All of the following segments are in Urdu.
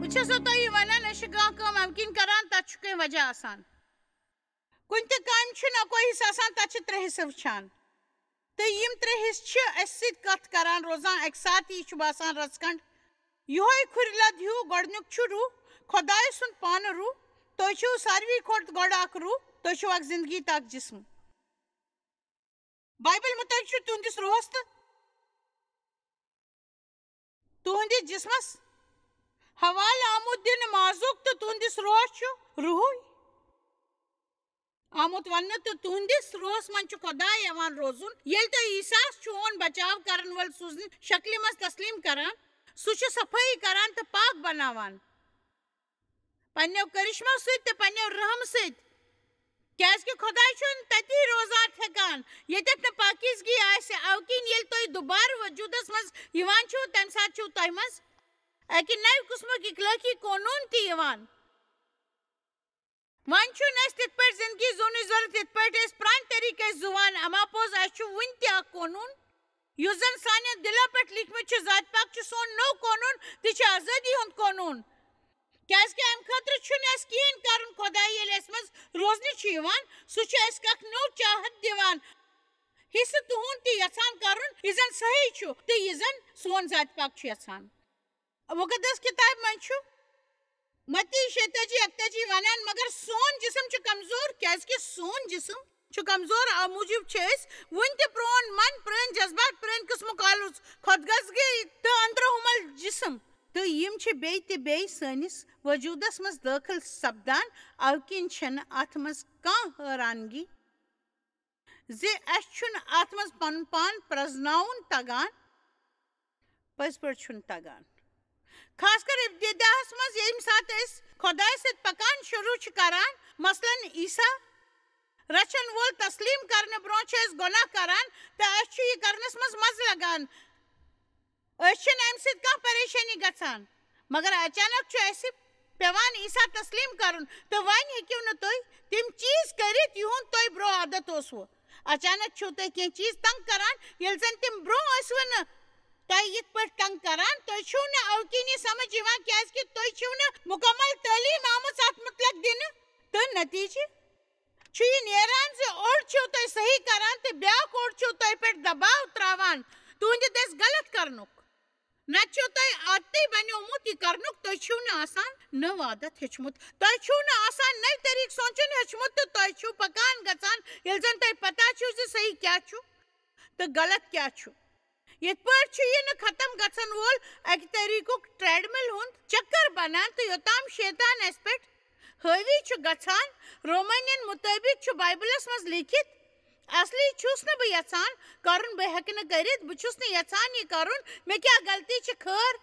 بچھسو تو یہ ونان اشگاہ کام ممکن کران تا چکے وجہ آسان کنتے کام چھنا کوئی حصہ آسان تا چھ ترے حصہ وچھان تو یم ترے حصہ چھ اس سید کت کران روزان ایک ساتھ ہی چھ باسان رسکنڈ یہوئی کھر لد ہیو گوڑنک چھ روح خدای سن پان روح تو چھو ساروی کھوٹ گوڑ اک روح تو چھو اک زندگی تاک جسم بائبل مطابق چھو تہندس روحس تہندس جسمس حوال آمود دن مازوک تو تہندس روح چھو روح آمود ون تو تہندس روحس من چھ خدای یوان روزن یل تو عیساس چون بچاو کرن ول سوزن شکل مز تسلیم کران سو چھ صفائی کران تو پاک بناوان پنیو کرشمہ سۭتۍ تو پنیو رحم سۭتۍ کیاز کہ خدای چھن تتی روزان تھکان یتیک نہ پاکیزگی آسہ او کن یل تُہۍ دوبارٕ وجودس مز یوان چھو تمہ ساتہٕ چھو تۄہہِ مز اکہ نو قسمک اخلٲقی قونوٗن تہِ یوان وۄنۍ چھُنہٕ اَسہِ تِتھ پٲٹھۍ زندگی زونٕچ ضرورت یِتھ پٲٹھۍ أسۍ پرٛانہِ طریٖقہٕ ٲسۍ زُوان اما پوٚز اَسہِ چھُ وُنہِ تہِ اکھ قونوٗن یُس زن سانٮ۪ن دلو پٮ۪ٹھ لیکھمٕژ چھُ ذات پاک چھُ سون نوٚو قونوٗن تہِ چھُ آزٲدی ہُنٛد قونوٗن کیازکہِ امہِ خٲطرٕ چھُنہٕ اَسہِ کِہیٖنۍ کرُن خۄداے ییٚلہِ اَسہِ منٛز روزنہِ چھُ یِوان سُہ چھُ اَسہِ اکھ نوٚو چاہت دِوان حصہٕ تُہُنٛد تہِ یژھان کرُن یہِ زن صحیح چھُ تہٕ یہِ زن سون ذات پاک چھُ یژھان مقدس کتابہِ منٛز چھُ متی 36-41 ونان مگر سون جسم چھُ کمزور کیازکہِ سون جسم چھُ کمزور او موٗجوٗب چھِ أسۍ وُنہِ تہِ پرٛون من پرٛٲنۍ جذبات پرٛٲنۍ قٕسمُک آلوژ خۄدغزگی تہٕ أنٛدرٕ جسم تہٕ یم چھِ بیٚیہِ تہِ بیٚیہِ سٲنِس وجوٗدس منٛز دٲخل سپدان او کِنۍ چھنہٕ اتھ منٛز کانٛہہ حٲرانگی زِ اسہِ چھُنہٕ اتھ منٛز پنُن پان پرزناوُن تگان پٔزۍ پٲٹھۍ چھُنہٕ تگان خاص کر ابتداہس منٛز ییٚمہِ ساتہٕ أسۍ خۄداے سۭتۍ پکان شروٗع چھِ کران مثلاً عیسیٰ رچھن وول تسلیٖم کرنہٕ برونٛہہ چھِ أسۍ گۄناہ کران تہٕ اسہِ چھُ یہِ کرنس منٛز مزٕ لگان أسۍ چھِنہٕ امہِ سۭتۍ کانٛہہ پریشٲنی گژھان مگر اچانک چھُ اسہِ پیوان عیسیٰ تسلیٖم کرُن تہٕ وۄنۍ ہیٚکِو نہٕ تُہۍ تِم چیٖز کٔرِتھ یِہُنٛد تۄہہِ برونٛہہ عادت اوسوٕ اچانک چھِو تُہۍ کینٛہہ چیٖز تنگ کران ییٚلہِ زن تِم برونٛہہ ٲسوٕ نہٕ تۄہہِ یِتھ پٲٹھۍ تنگ کران تۄہہِ چھُو نہٕ او کِنۍ یہِ سمجھ یِوان کیازکہِ تُہۍ چھِو نہٕ مُکمل تعلیٖم آمٕژ اتھ متعلق دِنہٕ تہٕ نتیٖجہٕ چھُ یہِ نیران زِ اوٚڑ چھِو تُہۍ صحیح کران تہٕ بیاکھ اوٚڑ چھِو تۄہہِ پٮ۪ٹھ دباو تراوان تُہنٛدِ دٔسۍ غلط کرنُک نتہٕ چھُو تۄہہِ عادتٕے بنیومُت یہِ کرنُک تۄہہِ چھُو نہٕ آسان نٔو عادت ہیٚچھمُت تۄہہِ چھُو نہٕ آسان نٔوۍ طریٖقہٕ سونٛچُن ہیٚچھمُت تہٕ تۄہہِ چھُو پکان گژھان ییٚلہِ زن تۄہہِ پتہ چھُو زِ صحیح کیاہ چھُ تہٕ غلط کیاہ چھُ یِتھ پٲٹھۍ چھُ یہِ نہٕ ختم گژھن وول اکہِ طریٖقُک ٹریڈ مل ہُنٛد چکر بنان تہٕ یوٚتام شیطان اسہِ پٮ۪ٹھ حٲوی چھُ گژھان رومانین مطٲبق چھُ بایبلس منٛز لیکھِتھ اصلی چھُس نہٕ بہٕ یژھان کرُن بہٕ ہٮ۪کہٕ نہٕ کٔرِتھ بہٕ چھُس نہٕ یژھان یہِ کرُن مےٚ کیٛاہ غلطی چھِ خٲر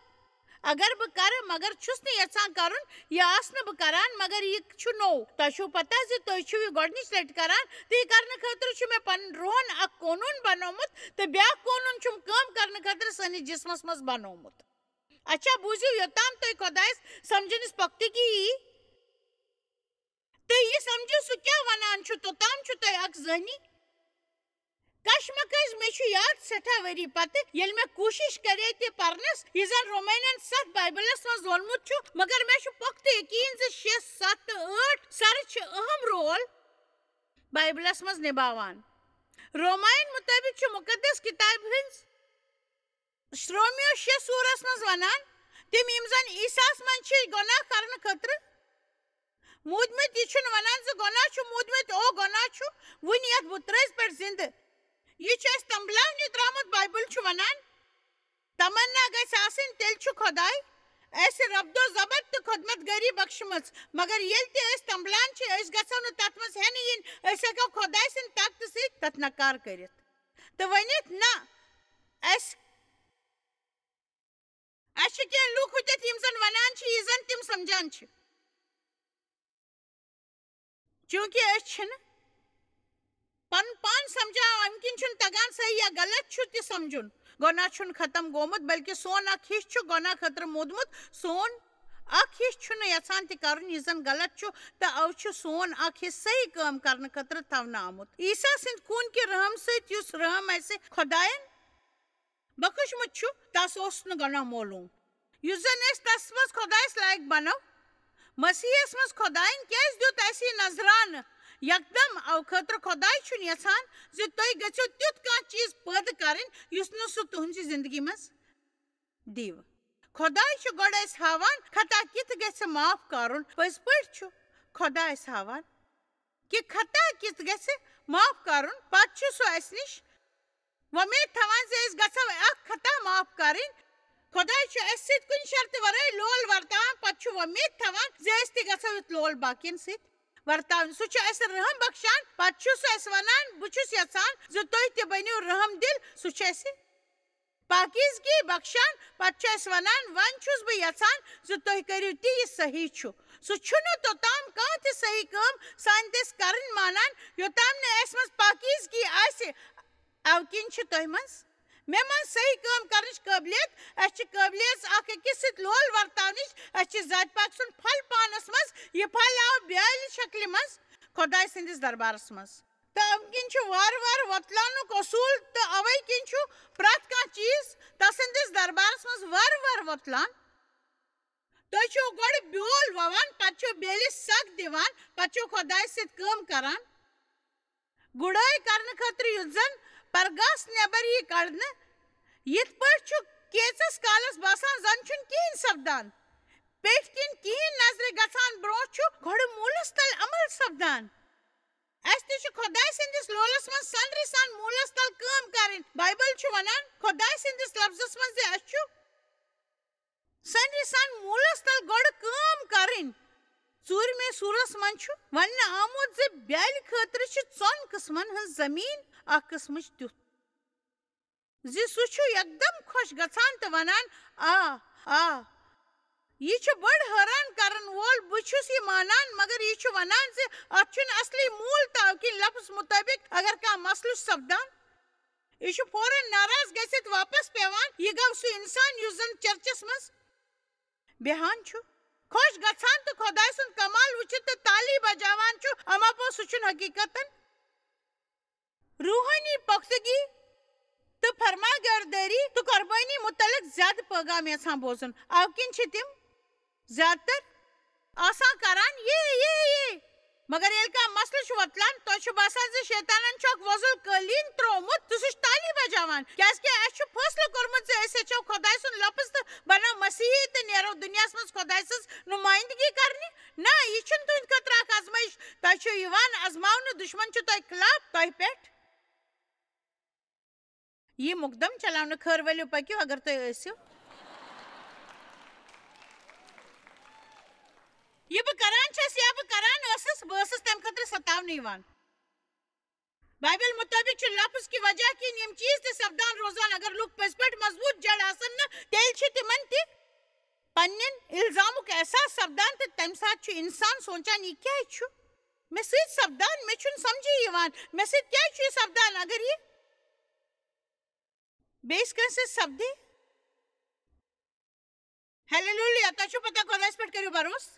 اگر بہٕ کرٕ مگر چھُس نہٕ یژھان کرُن یہِ آسہٕ نہٕ بہٕ کران مگر یہِ چھُ نوٚو تۄہہِ چھُو پتہ زِ تُہۍ چھِو یہِ گۄڈنِچ لٹہِ کران تہٕ یہِ کرنہٕ خٲطرٕ چھُ مےٚ پنُن روحن اکھ قونوٗن بنومُت تہٕ بیاکھ قونوٗن چھُم کٲم کرنہٕ خٲطرٕ سٲنِس جسمس منٛز بنومُت اچھا بوٗزِو یوٚتام تۄہہِ خۄدایس سمجھنٕچ پۄختگی یی تہٕ یہِ سمجھِو سُہ کیٛاہ ونان چھُ توٚتام چھُ تۄہہِ اکھ ذہنی کشمکش مےٚ چھُ یاد سٮ۪ٹھاہ ؤری پتہٕ ییٚلہِ مےٚ کوٗشش کرے تہِ پرنس یہِ زن رومانین 7 بایبلس منٛز ووٚنمُت چھُ مگر مےٚ چھُ پۄختہٕ یقیٖن زِ 6, 7 تہٕ 8 سرٕ چھِ اہم رول بایبلس منٛز نِباوان روماین مطٲبق چھُ مُقدس کِتابہِ ہٕنٛز رومیو 6 سوٗرس منٛز ونان تِم یِم زن عیساہس منٛز چھِ گۄناہ کرنہٕ خٲطرٕ موٗدمٕتۍ یہِ چھُنہٕ ونان زِ گۄناہ چھُ موٗدمُت او گۄناہ چھُ وُنہِ یتھ بُترٲژ پٮ۪ٹھ زِندٕ یہِ چھُ اَسہِ تمبلاونہِ درٛامُت بایبل چھُ ونان تمنا گژھِ آسٕنۍ تیٚلہِ چھُ خۄداے اَسہِ ربدو ضبط تہٕ خۄدمت گٲری بخشمٕژ مگر ییٚلہِ تہِ أسۍ تمبلان چھِ أسۍ گژھو نہٕ تتھ منٛز ہٮ۪نہٕ یِنۍ أسۍ ہٮ۪کو خۄداے سٕنٛدِ طاقتہٕ سۭتۍ تتھ نکار کٔرِتھ تہٕ ؤنِتھ نہ اَسہِ چھِ کینٛہہ لُکھ ہُتٮ۪تھ یِم زن ونان چھِ یہِ زن تِم سمجھان چھِ چوٗنٛکہِ أسۍ چھِنہٕ پنُن پان سمجھان امہِ کِنۍ چھُنہٕ تگان صحیح یا غلط چھُ تہِ سمجھُن گۄناہ چھُنہٕ ختم گوٚمُت بلکہِ سون اکھ حصہٕ چھُ گۄناہ خٲطرٕ موٗدمُت سون اکھ حصہٕ چھُنہٕ یژھان تہِ کرُن یُس زن غلط چھُ تہٕ او چھُ سون اکھ حصہٕ صحیح کٲم کرنہٕ خٲطرٕ تھاونہٕ آمُت عیسیٰ سٕنٛدِ خوٗنکہِ رحم سۭتۍ یُس رحم اسہِ خۄداین بخشمُت چھُ تس اوس نہٕ گۄناہ معلوٗم یُس زن أسۍ تس منٛز خۄدایس لایق بنو مسیحس منٛز خۄداین کیازِ دیُت اسہِ یہِ نظرانہٕ یکدم او خٲطرٕ خۄداے چھُنہٕ یژھان زِ تُہۍ گٔژھِو تیُتھ کانٛہہ چیٖز پٲدٕ کرٕنۍ یُس نہٕ سُہ تُہنٛزِ زندگی منٛز دِیِو خۄداے چھُ گۄڈٕ اسہِ ہاوان خطا کِتھ گژھِ معاف کرُن پٔزۍ پٲٹھۍ چھُ خۄدا اسہِ ہاوان کہِ خطا کِتھ گژھِ معاف کرُن پتہٕ چھُ سُہ اسہِ نِش وۄمید تھاوان زِ أسۍ گژھو اکھ خطا معاف کرٕنۍ خۄداے چھُ اسہِ سۭتۍ کُنہِ شرطہِ ورٲے لول ورتاوان پتہٕ چھُ وۄمید تھاوان زِ أسۍ تہِ گژھو یُتھ لول باقین سۭتۍ ورتاوٕنۍ سُہ چھُ اسہِ رحم بخشان پتہٕ چھُ سُہ اسہِ ونان بہٕ چھُس یژھان زِ تُہۍ تہِ بٔنِو رحم دِل سُہ چھُ اسہِ پاکیزگی بخشان پتہٕ چھُ اسہِ ونان وۄنۍ چھُس بہٕ یژھان زِ تُہۍ کٔرِو تہِ یہِ صحیح چھُ سُہ چھُنہٕ توٚتام کانٛہہ تہِ صحیح کٲم سانہِ دٔسۍ کرٕنۍ مانان یوٚتام نہٕ اسہِ منٛز پاکیزگی آسہِ اَوٕ کِنۍ چھِ تۄہہِ منٛز مےٚ منٛز صحیح کٲم کرنٕچ قٲبلیت اسہِ چھِ قٲبلیت اکھ أکِس سۭتۍ لول ورتاونٕچ اسہِ چھِ ذاتِ پاک سُنٛد پھل پانس منٛز یہِ پھل آو بیالہِ شکلہِ منٛز خۄداے سٕنٛدِس دربارس منٛز تہٕ اَمہِ کِنۍ چھُ وارٕ وارٕ وۄتلاونُک اصوٗل تہٕ اَوے کِنۍ چھُ پرٛٮ۪تھ کانٛہہ چیٖز تسٕنٛدِس دربارس منٛز وارٕ وارٕ وۄتلان تُہۍ چھِو گۄڈٕ بیول ووان پتہٕ چھِو بیلِس سگ دِوان پتہٕ چھِو خۄدایہِ سۭتۍ کٲم کران گُڈٲے کرنہٕ خٲطرٕ یُتھ زن پرگاس نٮ۪بر یی کڑنہٕ یِتھ پٲٹھۍ چھُ کینٛژس کالس باسان زن چھُنہٕ کِہیٖنۍ سپدان پیٚٹھۍ کِنۍ کِہیٖنۍ نظرِ گژھان برونٛٹھ چھُ گۄڈٕ موٗلس تل عمل سپدان اسہِ تہِ چھُ خۄداے سٕنٛدِس لولس منٛز سنٛدرِ سان موٗلس تل کٲم کرٕنۍ بایبل چھُ ونان خۄداے سٕنٛدِس لفظس منٛز زِ اسہِ چھُ سنٛدرِ سان موٗلس تل گۄڈٕ کٲم کرٕنۍ 4مہِ سوٗرس منٛز چھُ وننہٕ آمُت زِ بیالہِ خٲطرٕ چھِ 4 قٕسمن ہٕنٛز زمیٖن اکھ قٕسمٕچ تیُتھ زِ سُہ چھُ یکدم خۄش گژھان تہٕ ونان آ یہِ چھُ بٔڑ حٲران کرن وول بہٕ چھُس یہِ مانان مگر یہِ چھُ ونان زِ اتھ چھُنہٕ اصلی موٗل تہٕ اَوٕ کِنۍ لفظ مُطٲبق اگر کانٛہہ مسلہٕ چھُ سپدان یہِ چھُ فوراً ناراض گٔژھِتھ واپس پیوان یہِ گوٚو سُہ انسان یُس زن چرچس منٛز بیہان چھُ خۄش گژھان تہٕ خۄداے سُنٛد کمال وٕچھِتھ تہٕ تالی بجاوان چھُ اما پوٚز سُہ چھُنہٕ حقیٖقتن روحٲنی پختگی تہٕ فرماگردٲری تہٕ قۄربٲنی متعلق زیادٕ پٲغام یژھان بوزُن اَوٕ کِنۍ چھِ تِم زیادٕ تر آسان کران یے مگر ییٚلہِ کانٛہہ مسلہٕ چھُ وۄتلان تۄہہِ چھُ باسان زِ شیطانن چھُ اکھ وۄزُل قٲلیٖن ترٛوومُت تہٕ سُہ چھُ تالی بجاوان کیازِ کہِ اسہِ چھُ فٲصلہٕ کوٚرمُت زِ أسۍ ہیٚچھو خۄداے سُنٛد لفظ تہٕ بنو مسیحی تہٕ نیرو دُنیاہس منٛز خۄداے سٕنٛز نُمٲیندگی کرنہِ نہ یہِ چھُنہٕ تُہنٛدِ خٲطرٕ اکھ آزمٲیش تۄہہِ چھُو یِوان آزماونہٕ دُشمن چھُ تۄہہِ خٕلاف تۄہہِ پٮ۪ٹھ یہِ مُقدم چلاونہٕ خٲر ؤلِو پٔکِو اگر تُہۍ ٲسِو یہِ بہٕ کران چھَس یا بہٕ کران ٲسٕس بہٕ ٲسٕس تمہِ خٲطرٕ ستاونہٕ یِوان بایبل مُطٲبق چھُ لفظ کہِ وجہ کِنۍ یِم چیٖز تہِ سپدان روزان اگر لُکھ پٔزۍ پٲٹھۍ مضبوٗط جڑ آسن نہٕ تیٚلہِ چھِ تِمن تہِ پننٮ۪ن الزامُک احساس سپدان تہٕ تمہِ ساتہٕ چھُ انسان سونٛچان یہِ کیازِ چھُ مےٚ سۭتۍ سپدان مےٚ چھُنہٕ سمجھی یِوان مےٚ سۭتۍ کیازِ چھُ یہِ سپدان اگر یہِ بیٚیِس کٲنٛسہِ سۭتۍ سپدِ ہیلیلویا تۄہہِ چھُو پتہ خۄدایس پٮ۪ٹھ کٔرِو بروسہٕ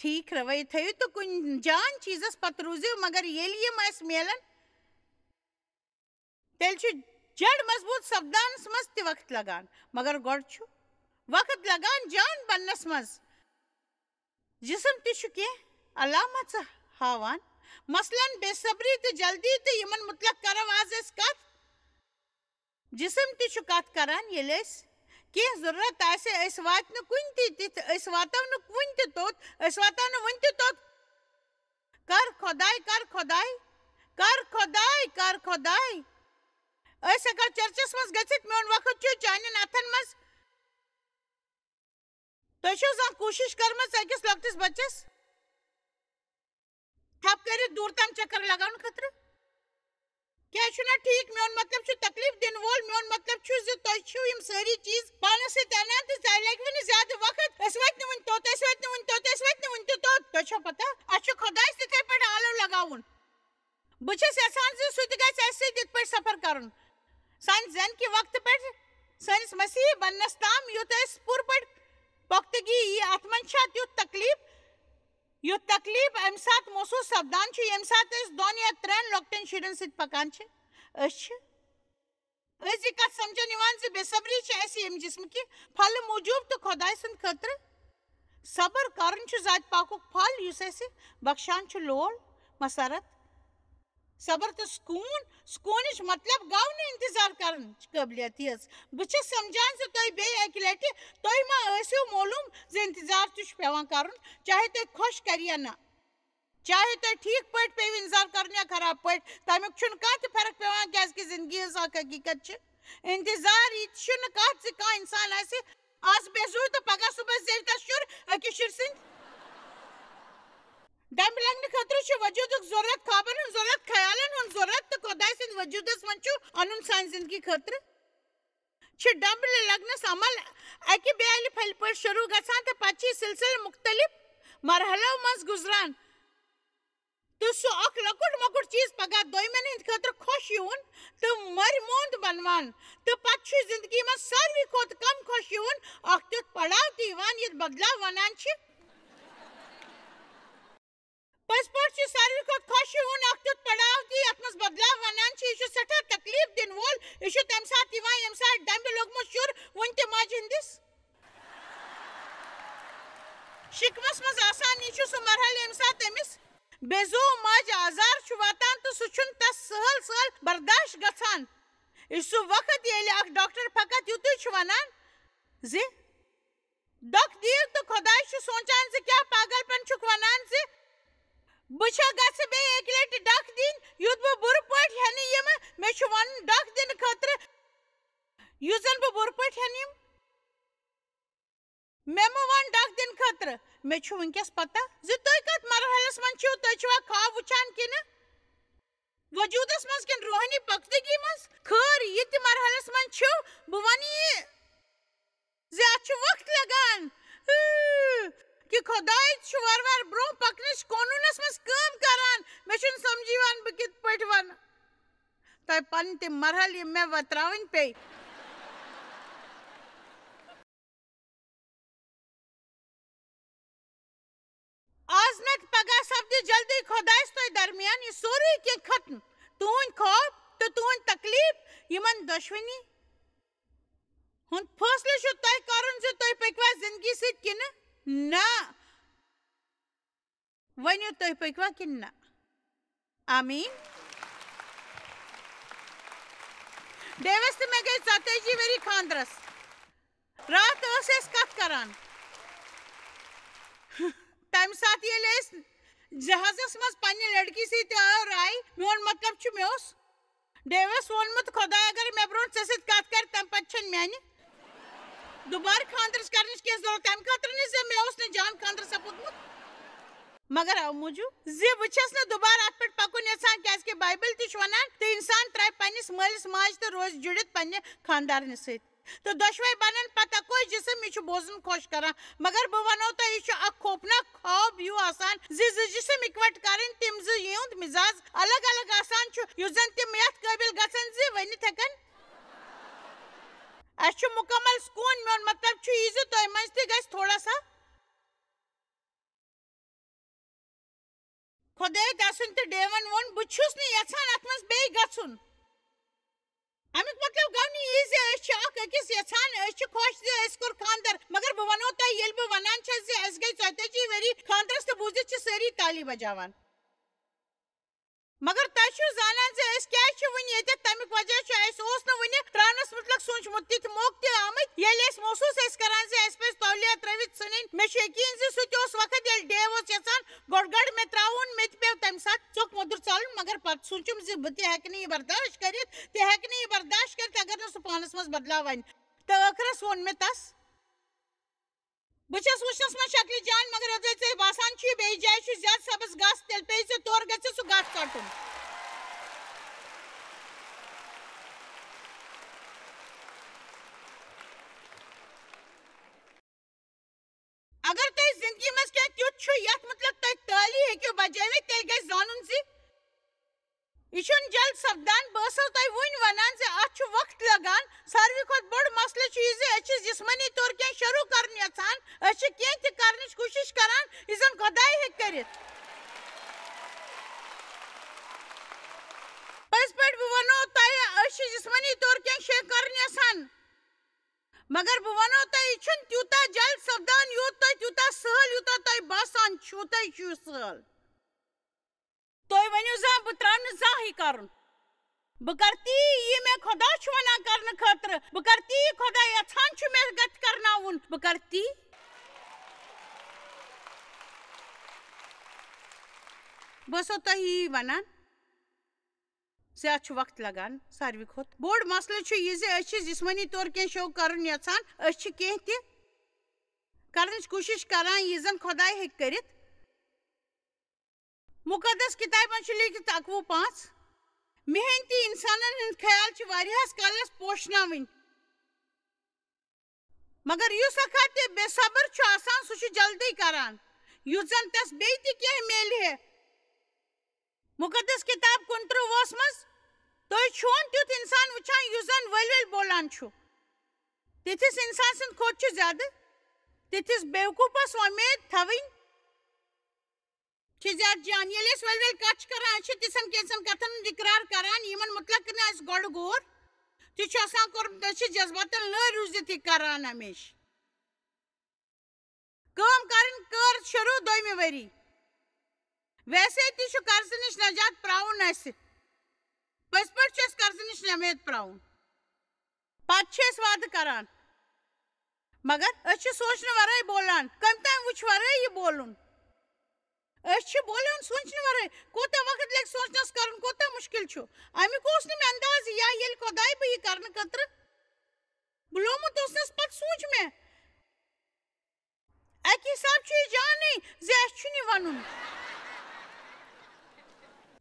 ٹھیٖک رویہِ تھٲیِو تہٕ کُنہِ جان چیٖزس پتہٕ روٗزِو مگر ییٚلہِ یِم اسہِ میلن تیٚلہِ چھُ جڑ مضبوٗط سپدانس منٛز تہِ وقت لگان مگر گۄڈٕ چھُ وقت لگان جان بننس منٛز جسم تہِ چھُ کینٛہہ علامژٕ ہاوان مثلاً بے صبری تہٕ جلدی تہٕ یِمن مُتعلق کرو آز أسۍ کتھ جسم تہِ چھُ کتھ کران ییٚلہِ أسۍ کینٛہہ ضروٗرت آسہِ أسۍ واتہِ نہٕ کُنہِ تہِ تِتھ أسۍ واتو نہٕ کُنہِ تہِ توٚت أسۍ واتو نہٕ وُنہِ تہِ توٚت کر خۄداے کر خۄداے کر خۄداے کر خۄداے أسۍ ہٮ۪کو چرچس منٛز گٔژھِتھ میون وقت چھُ چانٮ۪ن اتھن منٛز تُہۍ چھِو زانٛہہ کوٗشش کٔرمٕژ أکِس لۄکٹِس بچس تھپھ کٔرِتھ دوٗر تام چکر لگاونہٕ خٲطرٕ کیٛازِ چھُنہ ٹھیٖک میون مطلب چھُ تکلیٖف دِنہٕ وول میون مطلب چھُ زِ تۄہہِ چھِو یِم سٲری چیٖز پانس سۭتۍ انان تہٕ تۄہہِ لگوٕ نہٕ زیادٕ وقت أسۍ وٲتۍ نہٕ وُنہِ توٚت أسۍ وٲتۍ نہٕ وُنہِ توٚت أسۍ وٲتۍ نہٕ وُنہِ تہِ توٚت تۄہہِ چھو پتہ اسہِ چھُ خۄدایس تِتھٕے پٲٹھۍ آلو لگاوُن بہٕ چھس یژھان زِ سُہ تہِ گژھِ اسہِ سۭتۍ یِتھ پٲٹھۍ سفر کرُن سانہِ زٮ۪ن کہِ وقتہٕ پٮ۪ٹھ سٲنِس مسیحی بننس تام یُتھ أسۍ پوٗرٕ پٲٹھۍ پۄختگی یی اتھ منٛز چھا یُتھ تکلیٖف امہِ ساتہٕ محسوٗس سپدان چھُ ییٚمہِ ساتہٕ أسۍ 2 یا 3 لۄکٹٮ۪ن شُرٮ۪ن سۭتۍ پکان چھِ أسۍ چھِ أزی کت سمجھن یوان زِ بے صبری چھِ اَسہِ ییٚمہِ جسمہٕ کہِ پھلہٕ موٗجوٗب تہٕ خۄداے سٕنٛدِ خٲطرٕ صبر کرُن چھُ ذاتہِ پاکُک پھل یُس اَسہِ بخشان چھُ لول مسرت صبر تہٕ سکوٗنٕچ مطلب گوٚو نہٕ انتظار کرنٕچ قٲبلیت یٲژ بہٕ چھَس سمجھان زِ تۄہہِ بیٚیہِ اَکہِ لٹہِ تۄہہِ ما ٲسِو معلوٗم زِ انتظار تہِ چھُ پٮ۪وان کرُن چاہے تۄہہِ خۄش کَرِ یا نہ چاہے تۄہہِ ٹھیٖک پٲٹھۍ پیٚیِو انتظار کرُن یا خراب پٲٹھۍ تمیُک چھُنہٕ کانٛہہ تہِ فرق پٮ۪وان کیٛازِکہِ زندگی ہٕنٛز اکھ حقیٖقت چھِ انتظار یہِ تہِ چھُنہٕ کتھ زِ کانٛہہ انسان آسہِ آز بے زوٗ تہٕ پگاہ صُبحس زیوِ تس شُر أکِس شُرۍ سٕنٛدۍ ڈمبہِ لگنہٕ خٲطرٕ چھُ وجوٗدُک ضروٗرت خوابن ہُنٛد ضروٗرت خیالن ہُنٛد ضروٗرت تہٕ خۄداے سٕنٛدِ وجوٗدس منٛز چھُ اَنُن سانہِ زندگی خٲطرٕ چھِ ڈمبلہِ لگنس عمل اکہِ بیالہِ پھلہِ پٲٹھۍ شروٗع گژھان تہٕ پتہٕ چھِ یہِ سلسلہٕ مختلف مرحلو منٛز گُزران تہٕ سُہ اکھ لۄکُٹ مۄکُٹ چیٖز پگاہ دوٚیمٮ۪ن ہٕنٛدِ خٲطرٕ خۄش یِوُن تہٕ مٔرۍ موٚنٛد بنوان تہٕ پتہٕ چھُ زندگی منٛز ساروی کھۄتہٕ کم خۄش یِوُن اکھ تیُتھ پڑاو تہِ یِوان یتھ بدلاو ونان چھِ پٔزۍ پٲٹھۍ چھُ ساروی کھۄتہٕ خۄش یِوُن اکھ تیُتھ پڑاو تہِ یتھ منٛز بدلاو ونان چھِ یہِ چھُ سٮ۪ٹھاہ تکلیٖف دِنہٕ وول یہِ چھُ تمہِ ساتہٕ یِوان ییٚمہِ ساتہٕ ڈمبہِ لوٚگمُت شُر وُنہِ تہِ ماجہِ ہٕنٛدِس شِکمس منٛز آسان یہِ چھُ سُہ مرحلہٕ ییٚمہِ ساتہٕ أمِس بے زوٗ ماجہِ آزار چھُ واتان تہٕ سُہ چھُنہٕ تس سہل سہل برداشت گژھان یہِ چھُ سُہ وقت ییٚلہِ اکھ ڈاکٹر فقط یُتُے چھُ ونان زِ دۄکھ دِیِو تہٕ خۄداے چھُ سونٛچان زِ کیٛاہ پاگل پن چھُکھ ونان زِ بہٕ چھا گژھٕ بیٚیہِ اَکہِ لٹہِ ڈکھ دِنۍ یُتھ بہٕ بُرٕ پٲٹھۍ ہٮ۪نہٕ یِمہٕ مےٚ چھُ ونُن ڈکھ دِنہٕ خٲطرٕ یُس زن بہٕ بُرٕ پٲٹھۍ ہٮ۪نہٕ یِمہٕ مےٚ مہٕ ون ڈکھ دِنہٕ خٲطرٕ مےٚ چھُ وٕنکٮ۪س پتہ زِ تُہۍ کتھ مرحلس منٛز چھِو تُہۍ چھِوا خواب وٕچھان کِنہٕ وجوٗدس منٛز کِنہٕ روحٲنی پختگی منٛز خٲر یہِ تہِ مرحلس منٛز چھِو بہٕ ونہٕ یہِ زِ اتھ چھُ وقت لگان کہِ خۄداے چھُ وارٕ وارٕ برٛونٛہہ پکنٕچ قونوٗنس منٛز کٲم کران مےٚ چھُنہٕ سمجھ یِوان بہٕ کِتھ پٲٹھۍ ونہٕ تۄہہِ پنٕنۍ تِم مرحلہٕ یِم مےٚ وتراوٕنۍ پیٚیہِ آز نتہٕ پگاہ سپدِ جلدی خۄدایس تۄہہِ درمیان یہِ سورُے کینٛہہ ختم تُہنٛدۍ خواب تہٕ تُہنٛدۍ تکلیٖف یِمن دۄشوٕنی ہُنٛد فٲصلہٕ چھُ تۄہہِ کرُن زِ تُہۍ پٔکوا زندگی سۭتۍ کِنہٕ نہ ؤنِو تُہۍ پٔکوا کِنہٕ نہ آمیٖن ڈیوس تہٕ مےٚ گٔے 34 ؤری خانٛدرس راتھ ٲس أسۍ کتھ کران تمہِ ساتہٕ ییٚلہِ أسۍ جہازس منٛز پننہِ لڑکی سۭتۍ آو راے میون مطلب چھُ مےٚ اوس ڈیوس ووٚنمُت خۄداے اگر مےٚ برونٛٹھ ژےٚ سۭتۍ کتھ کرِ تمہِ پتہٕ چھنہٕ میانہِ دُبارٕ خانٛدرس کرنٕچ کینٛہہ ضروٗرت تمہِ خٲطرٕ نہٕ زِ مےٚ اوس نہٕ جان خانٛدر سپُدمُت مگر اَوٕ موٗجوٗب زِ بہٕ چھَس نہٕ دُبارٕ اتھ پٮ۪ٹھ پکُن یژھان کیٛازِکہِ بایبل تہِ چھُ ونان تہٕ انسان ترٛاوِ پننِس مٲلِس ماجہِ تہٕ روزِ جُڑِتھ پننہِ خانٛدارنہِ سۭتۍ تہٕ دۄشوے بنن پتہٕ اکوے جسم یہِ چھُ بوزُن خۄش کران مگر بہٕ ونو تۄہہِ یہِ چھُ اکھ خوفناک خواب ہیوٗ آسان زِ زٕ جسم اِکوٹہٕ کرٕنۍ تِم زٕ یِہُنٛد مِزاج الگ الگ آسان چھُ یُس زن تِم یتھ قٲبِل گژھن زِ ؤنِتھ ہٮ۪کن اَسہِ چھُ مُکمل سکوٗن میون مطلب چھُ یہِ زِ تۄہہِ منٛز تہِ گژھِ تھوڑا سا خۄداے تسُنٛد تہٕ ڈیون ووٚن بہٕ چھُس نہٕ یژھان اتھ منٛز بیٚیہِ گژھُن امیُک مطلب گوٚو نہٕ یی زِ أسۍ چھِ اکھ أکِس یژھان أسۍ چھِ خۄش زِ أسۍ کوٚر خانٛدر مگر بہٕ ونو تۄہہِ ییٚلہِ بہٕ ونان چھَس زِ اَسہِ گٔے 34 ؤری خانٛدرس تہٕ بوٗزِتھ چھِ سٲری تالی بجاوان مگر تۄہہِ چھُو زانان زِ أسۍ کیٛازِ چھِ وُنہِ ییٚتٮ۪تھ تمیُک وجہ چھُ اَسہِ اوس نہٕ وُنہِ ترٛاونس مُتلق سوٗنٛچمُت تِتھۍ موقعہٕ تہِ آمٕتۍ ییٚلہِ أسۍ محسوٗس ٲسۍ کران زِ اَسہِ پزِ تولیہ ترٲوِتھ ژھٕنٕنۍ مےٚ چھُ یقیٖن زِ سُہ تہِ اوس وقت ییٚلہِ ڈیو اوس یژھان گۄڈٕ مےٚ ترٛاوُن مےٚ تہِ پیوٚو تمہِ ساتہٕ ژوٚک موٚدُر ژالُن مگر پتہٕ سوٗنٛچُم زِ بہٕ تہِ ہٮ۪کہٕ نہٕ یہِ برداشت کٔرِتھ اگر نہٕ سُہ پانس منٛز بدلاو انہِ تہٕ ٲخرس ووٚن مےٚ تس بہٕ چھَس وٕچھنس منٛز شکلہِ جان مگر یوٚتٲنۍ ژےٚ باسان چھُے بیٚیِس جایہِ چھُ زیادٕ سبز گاسہٕ تیٚلہِ پیٚیہِ ژےٚ تورٕ گژھِ سُہ گاسہٕ ژٹُن اگر تۄہہِ زندگی منٛز کینٛہہ تیُتھ چھُ یتھ مُتلق تۄہہِ تٲلی ہیٚکِو بجٲوِتھ تیٚلہِ گژھِ زانُن زِ یہِ چھُنہٕ جلد سپدان بہٕ ٲسٕس تۄہہِ وُنۍ ونان زِ اتھ چھُ وقت لگان ساروٕے کھۄتہٕ بوٚڑ مسلہٕ چھُ یہِ زِ أسۍ چھِ جسمٲنی طور کینٛہہ شروٗع کرُن یژھان أسۍ چھِ کینٛہہ تہِ کرنٕچ کوٗشش کران یُس زن خۄداے ہیٚکہِ کٔرِتھ پٔزۍ پٲٹھۍ بہٕ ونو تۄہہِ أسۍ چھِ جسمٲنی طور کینٛہہ مگر بہ ونو تۄہہِ یہِ چھُنہٕ تیوٗتاہ جلد سپدان یوٗت تۄہہِ تیوٗتاہ سہل یوٗتاہ تۄہہِ باسان چھُو تۄہہِ چھُ سہل تُہۍ ؤنِو زانٛہہ بہٕ ترٛاو نہٕ زانٛہہ یہِ کَرُن بہٕ کَرٕ تی یہِ مےٚ خۄدا چھُ وَنان کَرنہٕ خٲطرٕ بہٕ کَرٕ تی خۄدا یَژھان چھُ مےٚ گژھِ کَرناوُن بہٕ کَرٕ تی بہٕ ٲسو تۄہہِ یی وَنان زیادٕ چھُ وقت لگان ساروی کھۄتہٕ بوٚڑ مسلہٕ چھُ یہِ زِ أسۍ چھِ جسمٲنی طور کینٛہہ شو کَرُن یَژھان أسۍ چھِ کینٛہہ تہِ کَرنٕچ کوٗشِش کَران یہِ زَن خۄداے ہیٚکہِ کٔرِتھ مُقدس کِتابہِ منٛز چھُ لیٖکھِتھ 11:5 محنتی اِنسانن ہٕنٛدۍ خیال چھِ واریاہَس کالس پوشناوٕنۍ مگر یُس اکھ ہتھ تہِ بے صبر چھُ آسان سُہ چھُ جلدی کران یُتھ زن تس بیٚیہِ تہِ کینٛہہ میلہِ ہے مُقدس کِتاب 29 منٛز تُہۍ چھُون تیُتھ اِنسان وٕچھان یُس زن ؤلۍ ؤلۍ بولان چھُ تِتھِس اِنسان سٕنٛدِ کھۄتہٕ چھُ زیادٕ تِتھِس بیوقوٗفس وۄمید تھاوٕنۍ چھِ زیادٕ جان ییٚلہِ أسۍ ؤلۍ ؤلۍ کتھ چھِ کران أسۍ چھِ تِژھن کینٛژن کتھن ہُنٛد اِقرار کران یِمن مُتلق نہٕ اَسہِ گۄڈٕ غور تہِ چھُ آسان کوٚرمُت أسۍ چھِ جذباتن لٲرۍ روٗزِتھ یہِ کران ہمیشہٕ کٲم کرٕنۍ کٔر شروٗع 2مہِ ؤری ویسے تہِ چھُ قرضہٕ نِش نجات پراوُن اَسہِ پٔزۍ پٲٹھۍ چھُ اَسہِ قرضہٕ نِش نمید پراوُن پتہٕ چھِ أسۍ وعدٕ کران مگر أسۍ چھِ سونٛچنہٕ ورٲے بولان کٔمۍ تام وٕچھِ ورٲے یہِ بولُن أسۍ چھِ بولان سونٛچنہٕ ورٲے کوٗتاہ وقت لگہِ سونٛچنس کرُن کوٗتاہ مُشکِل چھُ امیُک اوس نہٕ مےٚ اندازٕ یا ییٚلہِ خۄداے بہٕ یہِ کرنہٕ خٲطرٕ بُلومُت اوسنس پتہٕ سوٗنچ مےٚ اکہِ حساب چھُ یہِ جانٕے زِ اَسہِ چھُنہٕ یہِ وَنُن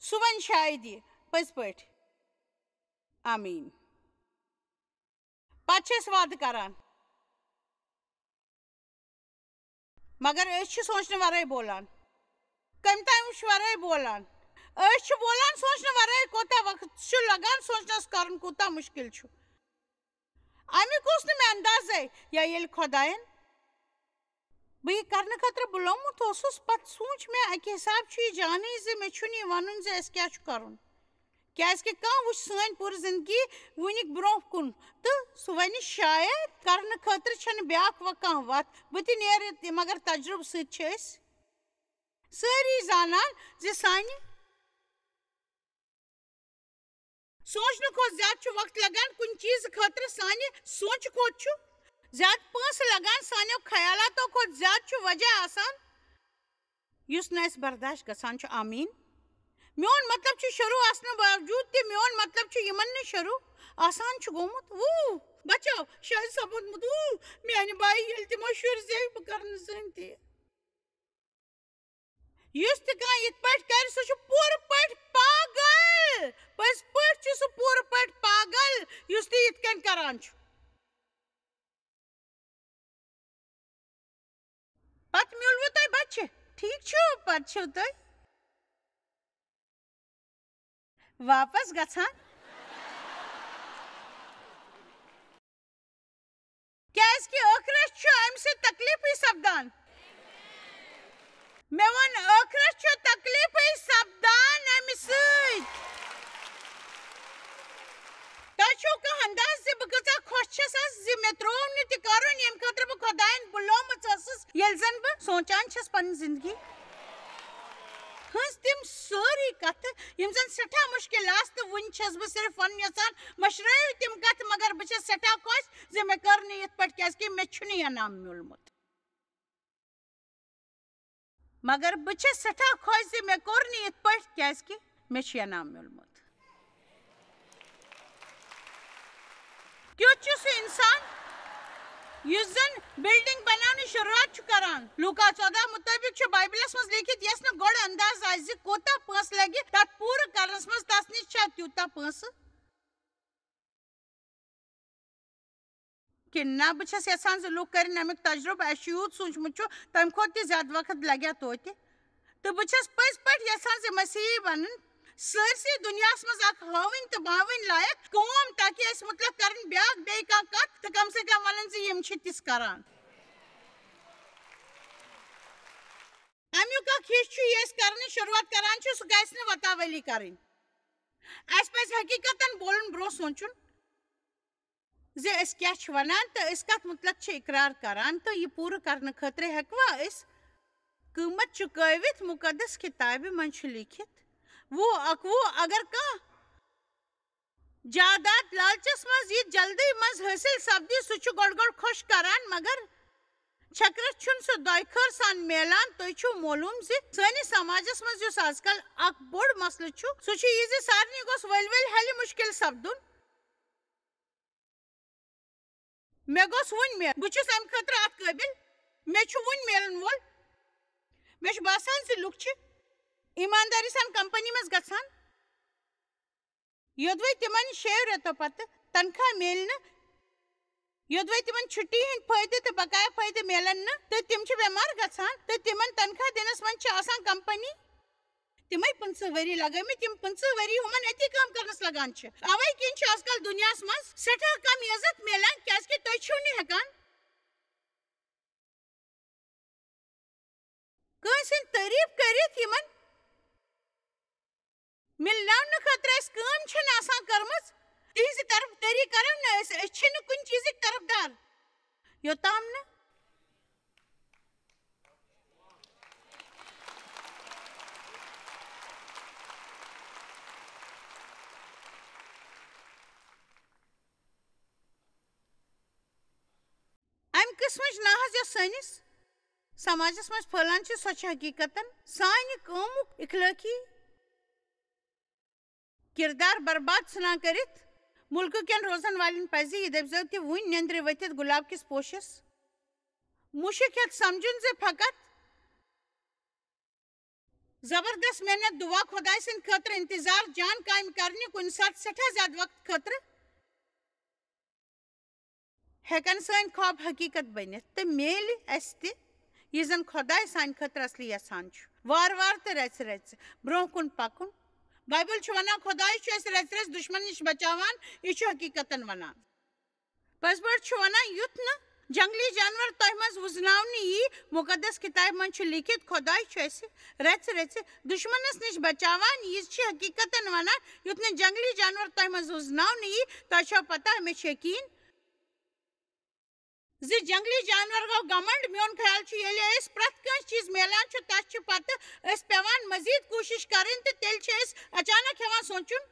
سُہ وَنہِ شاید یہِ پٔزۍ پٲٹھۍ آمیٖن پتہٕ چھِ أسۍ وعدٕ کران مگر أسۍ چھِ سونٛچنہٕ ورٲے بولان کٔمۍ تام وٕچھِ ورٲے بولان أسۍ چھِ بولان سونٛچنہٕ ورٲے کوٗتاہ وقت چھُ لگان سونٛچنس کرُن کوٗتاہ مُشکِل چھُ امیُک اوس نہٕ مےٚ اندازے یا ییٚلہِ خۄداین بہٕ یہِ کرنہٕ خٲطرٕ بُلومُت اوسُس پتہٕ سوٗنچ مےٚ اکہِ حساب چھُ یہِ جانٕے زِ مےٚ چھُنہٕ یہِ وَنُن زِ اَسہِ کیٛاہ چھُ کرُن کیٛازِ کہِ کانٛہہ وٕچھِ سٲنۍ پوٗرٕ زندگی وُنیُک برونٛہہ کُن تہٕ سُہ وَنہِ شاید کرنہٕ خٲطرٕ چھنہٕ بیٛاکھ وۄنۍ کانٛہہ وَتھ بہٕ تہِ نیرٕ تہِ مگر تجرُبہٕ سۭتۍ چھِ أسۍ سٲری زانان زِ سانہِ سونٛچنہٕ کھۄتہٕ زیادٕ چھُ وقت لگان کُنہِ چیٖزٕ خٲطرٕ سانہِ سونٛچہِ کھۄتہٕ چھُ زیادٕ پونٛسہٕ لگان سانیو خیالاتو کھۄتہٕ زیادٕ چھُ وجہ آسان یُس نہٕ اَسہِ برداشت گژھان چھُ آمیٖن میون مطلب چھُ شروٗع آسنہٕ باوجوٗد تہِ میون مطلب چھُ یِمن نہٕ شروٗع آسان چھُ گوٚمُت بچاو شاید سپُدمُت میانہِ بایہِ ییٚلہِ تِمو شُرۍ زیٚوۍ بہٕ کرٕ نہٕ زٕہٕنۍ تہِ یُس تہِ کانٛہہ یِتھ پٲٹھۍ کرِ سُہ چھُ پوٗرٕ پٲٹھۍ پاگل پٔزۍ پٲٹھۍ چھُ سُہ پوٗرٕ پٲٹھۍ پاگل یُس تہِ یِتھ کٔنۍ کران چھُ پتہٕ میوٗلوٕ تۄہہِ بچہِ ٹھیٖک چھُ پتہٕ چھِو تُہۍ واپس گژھان کیٛازِ کہِ ٲخرس چھُ امہِ سۭتۍ تکلیٖفٕے سپدان مےٚ ووٚن ٲخرس چھُ تکلیٖفٕے سپدان امہِ سۭتۍ تۄہہِ چھُو کانٛہہ انداز زِ بہٕ کۭژاہ خۄش چھَس زِ مےٚ ترٛوو نہٕ تہِ کرُن ییٚمہِ خٲطرٕ بہٕ خۄداین بُلومٕژ ٲسٕس ییٚلہِ زن بہٕ سونٛچان چھَس پنٕنۍ زندگی ہٕنٛز تِم سٲری کتھٕ یِم زن سٮ۪ٹھاہ مُشکِل آسہٕ تہٕ وُنہِ چھَس بہٕ صرف ونُن یژھان مٔشرٲیِو تِم کتھٕ مگر بہٕ چھَس سٮ۪ٹھاہ خۄش زِ مےٚ کٔر نہٕ یِتھ پٲٹھۍ کیٛازِ کہِ مےٚ چھُنہٕ یہِ انعام میوٗلمُت مگر بہٕ چھَس سٮ۪ٹھاہ خۄش زِ مےٚ کوٚر نہٕ یِتھ پٲٹھۍ کیٛازِ کہِ مےٚ چھُ یہِ انعام میوٗلمُت کیُتھ چھُ سُہ اِنسان یُس زن بِلڈِنٛگ بناونٕچ شروعات چھُ کران لوٗکا 14 مُطٲبِق چھُ بایبلس منٛز لیٖکھِتھ یۄس نہٕ گۄڈٕ انداز آسہِ زِ کوٗتاہ پونٛسہٕ لگہِ تتھ پوٗرٕ کرنس منٛز تس نِش چھا تیوٗتاہ پونٛسہٕ کِنہٕ نہ بہٕ چھَس یژھان زِ لُکھ کٔرِنۍ امیُک تجرُبہٕ اَسہِ چھُ یوٗت سوٗنٛچمُت چھُ تمہِ کھۄتہٕ تہِ زیادٕ وقت لگیا توتہِ تہٕ بہٕ چھَس پٔزۍ پٲٹھۍ یژھان زِ مسیحی بنُن سٲرسٕے دُنیاہس منٛز اکھ ہٲوٕنۍ تہٕ باوٕنۍ لایق کٲم تاکہِ أسۍ مُتلق کرٕنۍ بیٛاکھ بیٚیہِ کانٛہہ کتھ تہٕ کم سے کم ونُن زِ یِم چھِ تِژھ کران امیُک اکھ حصہٕ چھُ یہِ أسۍ کرنٕچ شروعات کران چھِ سُہ گژھِ نہٕ وتاولی کرٕنۍ اَسہِ پزِ حقیٖقتن بولُن برونٛہہ سونٛچُن زِ أسۍ کیٛاہ چھِ وَنان تہٕ أسۍ کَتھ مُتلق چھِ اِقرار کَران تہٕ یہِ پوٗرٕ کَرنہٕ خٲطرٕ ہٮ۪کوا أسۍ قۭمت چُکٲوِتھ مُقدس کِتابہِ منٛز چھُ لیٖکھِتھ 19 اگر کانٛہہ جاداد لالچس منٛز یہِ جلدی منٛز حٲصِل سپدِ سُہ چھُ گۄڈٕ خۄش کران مگر چھکرس چھُنہٕ سُہ دۄیہِ خٲر سان میلان تُہۍ چھِو معلوٗم زِ سٲنِس سماجس منٛز یُس آز کل اکھ بوٚڑ مسلہٕ چھُ سُہ چھُ یہِ زِ سارنٕے گوٚژھ ؤلۍ ؤلۍ ہلہِ مُشکِل سپدُن مےٚ گوٚژھ وُنہِ میلُن بہٕ چھُس امہِ خٲطرٕ اتھ قٲبِل مےٚ چھُ وُنہِ میلن وول مےٚ چھُ باسان زِ لُکھ چھِ ایٖماندٲری سان کمپنی منٛز گژھان یوٚدوے تِمن 6 رٮ۪تو پتہٕ تنخواہ میلہِ نہٕ یوٚدوے تِمن چھُٹی ہٕنٛدۍ فٲیدٕ تہٕ بقایا فٲیدٕ میلن نہٕ تہٕ تِم چھِ بٮ۪مار گژھان تہٕ تِمن تنخواہ دِنس منٛز چھِ آسان کمپنی تِمے 15 ؤری لگٲمٕتۍ یِم 15 ؤری ہُمن أتی کٲم کرنس لگان چھِ اوے کِنۍ چھُ آز کل دُنیاہس منٛز سٮ۪ٹھاہ کم عزت میلان کیازِ کہِ تُہۍ چھِو نہٕ ہٮ۪کان کٲنٛسہِ ہٕنٛدۍ تعریٖف کٔرِتھ یِمن مِلناونہٕ خٲطرٕ اَسہِ کٲم چھَنہٕ آسان کٔرمٕژ تِہنٛزِ طرفدٲری کرو نہٕ أسۍ چھِنہٕ کُنہِ چیٖزٕکۍ طرفدار یوٚتام نہٕ امہِ قٕسمٕچ ناحض یۄس سٲنِس سماجس منٛز پھٔہلان چھِ سۄ چھِ حقیٖقتن سانہِ قومُک اخلٲقی کِردار برباد ژھٕنان کٔرِتھ مُلکہٕ کٮ۪ن روزن والٮ۪ن پزِ یہِ دٔپۍزیو تہِ وُنہِ نیٚنٛدرِ ؤتھِتھ گُلاب کِس پوشس مُشک ہٮ۪تھ سمجُن زِ فقط زبردست محنت دُعا خۄداے سٕنٛدِ خٲطرٕ انتظار جان کامہِ کرنہِ کُنہِ ساتہٕ سٮ۪ٹھاہ زیادٕ وقت خٲطرٕ ہٮ۪کن سٲنۍ خواب حقیٖقت بٔنِتھ تہٕ میلہِ اَسہِ تہِ یہِ زن خۄداے سانہِ خٲطرٕ اصلی یژھان چھُ وارٕ وارٕ تہٕ رژِ رژِ برٛونٛہہ کُن پکُن بایبل چھُ ونان خۄداے چھُ اَسہِ رژِ رژِ دُشمن نِش بچاوان یہِ چھُ حقیٖقتن ونان پٔزۍ پٲٹھۍ چھُ ونان یُتھ نہٕ جنگلی جانور تۄہہِ منٛز وُزناونہٕ یی مُقدس کِتابہِ منٛز چھُ لیٖکھِتھ خۄداے چھُ اَسہِ رژِ رژِ دُشمنس نِش بچاوان یہِ چھِ حقیٖقتن ونان یُتھ نہٕ جنگلی جانور تۄہہِ منٛز وُزناونہٕ یی تۄہہِ چھو پتہ مےٚ چھُ یقیٖن زِ جنگلی جانور گوٚو گمنڈ میون خیال چھُ ییٚلہِ أسۍ پرٛٮ۪تھ کٲنٛسہِ چیٖز میلان چھُ تتھ چھِ پتہٕ أسۍ پٮ۪وان مزیٖد کوٗشش کرٕنۍ تہٕ تیٚلہِ چھِ أسۍ اچانک ہٮ۪وان سونٛچُن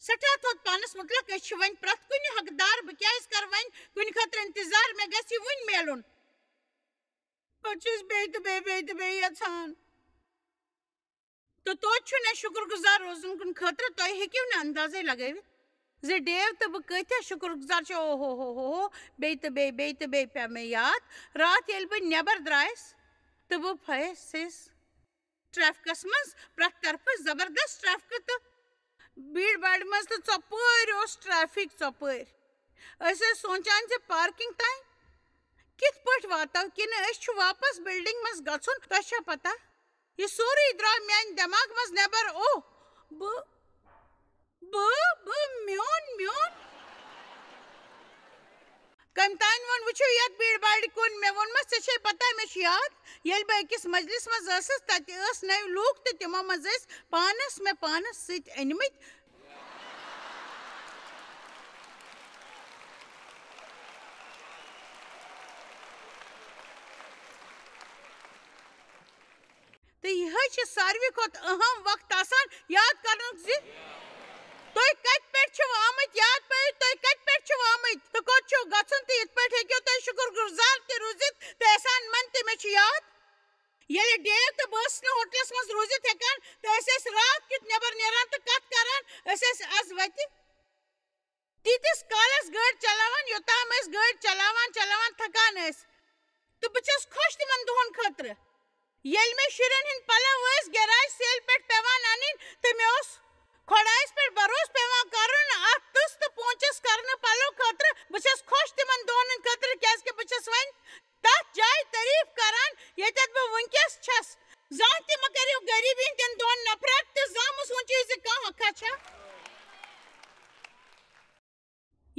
سٮ۪ٹھاہ تھوٚد پانس مُتلق أسۍ چھِ وۄنۍ پرٛٮ۪تھ کُنہِ حقدار بہٕ کیازِ کرٕ وۄنۍ کُنہِ خٲطرٕ انتظار مےٚ گژھِ یہِ وُنہِ میلُن بہٕ چھُس بیٚیہِ تہٕ بیٚیہِ یژھان تہٕ توتہِ چھُنہٕ اَسہِ شُکر گُزار روزنہٕ کُنہِ خٲطرٕ تۄہہِ ہیٚکِو نہٕ اندازے لگٲوِتھ زِ ڈیو تہٕ بہٕ کۭتیاہ شُکر گُزار چھِ او بیٚیہِ تہٕ بیٚیہِ پیٚو مےٚ یاد راتھ ییٚلہِ بہٕ نٮ۪بر درٛایس تہٕ بہٕ پھٔسیس ٹریفکس منٛز پرٛٮ۪تھ طرفہٕ زبردست ٹریفکہٕ تہٕ بھیٖڑ باڑِ منٛز تہٕ ژۄپٲرۍ اوس ٹریفک ژۄپٲرۍ أسۍ ٲسۍ سونٛچان زِ پارکنگ تام کِتھ پٲٹھۍ واتو کِنہٕ أسۍ چھُ واپس بِلڈنگ منٛز گژھُن تۄہہِ چھا پتہ یہِ سورُے درٛاو میانہِ دٮ۪ماغ منٛز نٮ۪بر میون کٔمۍ تانۍ ووٚن وٕچھِو یتھ بھیٖڑ باڑِ کُن مےٚ ووٚنمس ژےٚ چھے پتہ مےٚ چھُ یاد ییٚلہِ بہٕ أکِس مجلِس منٛز ٲسٕس تتہِ ٲسۍ نٔوۍ لوٗکھ تہٕ تِمو منٛز ٲسۍ مےٚ پانس سۭتۍ أنۍمٕتۍ تہٕ یِہے چھِ ساروی کھۄتہٕ اہم وقت آسان یاد کرنُک زِ تُہۍ کتہِ پٮ۪ٹھ چھِو آمٕتۍ یاد پٲٹھۍ تُہۍ کتہِ پٮ۪ٹھ چھِو آمٕتۍ تہٕ کوٚت چھُو گژھُن تہٕ یِتھ پٲٹھۍ ہیٚکِو تُہۍ شُکر گُزار تہِ روٗزِتھ تہٕ احسان منٛد تہِ مےٚ چھُ یاد ییٚلہِ ڈیو تہٕ بہٕ ٲسٕس نہٕ ہوٹلس منٛز روٗزِتھ ہٮ۪کان تہٕ أسۍ ٲسۍ راتھ کیُتھ نٮ۪بر نیران تہٕ کتھ کران أسۍ ٲسۍ آز وتہِ تیٖتِس کالس گٲڑۍ چلاوان یوٚتام أسۍ گٲڑۍ چلاوان تھکان ٲسۍ تہٕ بہٕ چھَس خۄش تِمن دۄہن خٲطرٕ ییٚلہِ مےٚ شُرٮ۪ن ہٕنٛدۍ پلو ٲسۍ گیراج سیلہِ پٮ۪ٹھ پٮ۪وان انٕنۍ تہٕ مےٚ اوس خۄدایس پٮ۪ٹھ بروسہٕ پٮ۪وان کرُن اکھ تٕژھ تہٕ پونٛچس کرنہٕ پلو خٲطرٕ بہٕ چھَس خۄش تِمن دۄہن ہٕنٛدۍ خٲطرٕ کیازِ کہِ بہٕ چھَس وۄنۍ تتھ جایہِ تعریٖف کران ییٚتٮ۪تھ بہٕ وٕنکیٚس چھَس زانٛہہ تہِ مہ کٔرِو غریٖبی ہٕنٛدٮ۪ن دۄہن نفرت تہٕ زانٛہہ مہ سوٗنٛچِو زِ کانٛہہ ہۄکھا چھا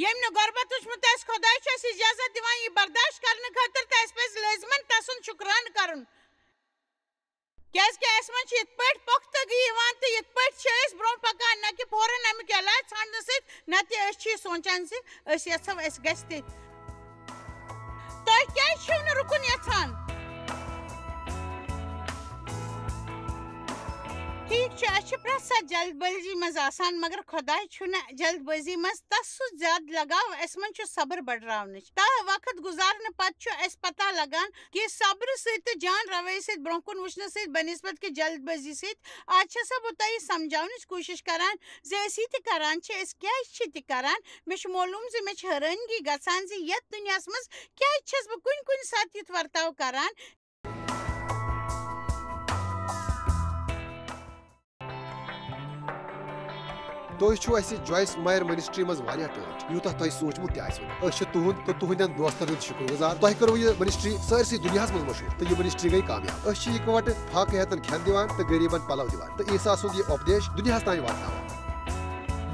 ییٚمۍ نہٕ غۄربت وٕچھمُت آسہِ خۄداے چھُ اَسہِ اِجازت دِوان یہِ برداشت کرنہٕ خٲطرٕ تہٕ اَسہِ پزِ لٲزمن تسُنٛد شُکرانہٕ کرُن کیازِ کہِ اَسہِ منٛز چھِ یِتھ پٲٹھۍ پۄختگی یِوان تہٕ یِتھ پٲٹھۍ چھِ أسۍ برٛونٛہہ پکان نہ کہِ فوراً امیُک علاج ژھانڈنہٕ سۭتۍ نتہٕ أسۍ چھِ یہِ سونٛچان زِ أسۍ یژھو اَسہِ گژھِ تہِ تۄہہِ کیٛازِ چھِو نہٕ رُکُن یژھان ٹھیٖک چھُ اَسہِ چھِ پرٛٮ۪تھ ساتہٕ جلد بٲزی منٛز آسان مگر خۄداے چھُنہٕ جلد بٲزی منٛز تس سُہ زیادٕ لگاو اَسہِ منٛز چھُ صبر بڑراونٕچ وقت گُزارنہٕ پتہٕ چھُ اَسہِ پتہ لگان کہِ صبرٕ سۭتۍ تہٕ جان رویہِ سۭتۍ برٛونٛہہ کُن وٕچھنہٕ سۭتۍ بنسبت کہِ جلد بٲزی سۭتۍ آز چھَسا بہٕ تۄہہِ سمجھاونٕچ کوٗشِش کران زِ أسۍ یہِ تہِ کران چھِ أسۍ کیٛازِ چھِ تہِ کران مےٚ چھُ معلوٗم زِ مےٚ چھِ حٲرٲنگی گژھان زِ یتھ دُنیاہس منٛز کیٛازِ چھَس بہٕ کُنہِ کُنہِ ساتہٕ یُتھ ورتاو کران تُہۍ چھِو اَسہِ جویس مایر منسٹری منٛز واریاہ ٹٲٹھۍ یوٗتاہ تۄہہِ سوٗنٛچمُت تہِ آسِوٕ أسۍ چھِ تُہُنٛد تہٕ تُہنٛدٮ۪ن دوستن ہُنٛد شُکر گُزار تۄہہِ کٔرٕو یہِ منسٹری سٲرسٕے دُنیاہس منٛز مشہوٗر تہٕ یہِ منسٹری گٔے کامیاب أسۍ چھِ اِکوٹہٕ فاقہٕ ہٮ۪تن کھٮ۪ن دِوان تہٕ غریٖبن پلو دِوان تہٕ عیٖسا سُنٛد یہِ اُپدیش دُنیاہس تانۍ واتناوان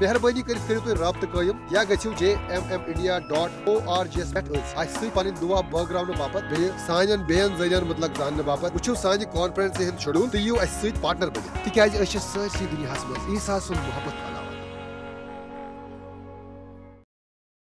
مہربٲنی کٔرِتھ کٔرِو تُہۍ رٲبطہٕ قٲیِم یا گٔژھِو jmmindia.org یَس پٮ۪ٹھ اَسہِ سۭتۍ پنٕنۍ دُعا بٲگراونہٕ باپتھ بیٚیہِ سانٮ۪ن بیٚین ذٔریعن مُتعلق زاننہٕ باپتھ وٕچھِو سانہِ کانفرنسہِ ہُنٛد شڈوٗل تہٕ یِیِو اَسہِ سۭتۍ پارٹنر بٔنِتھ تِکیازِ أسۍ چھِ سٲرسٕے دُنیاہس منٛز عیٖسا سُنٛد محبت پھٔہلاوان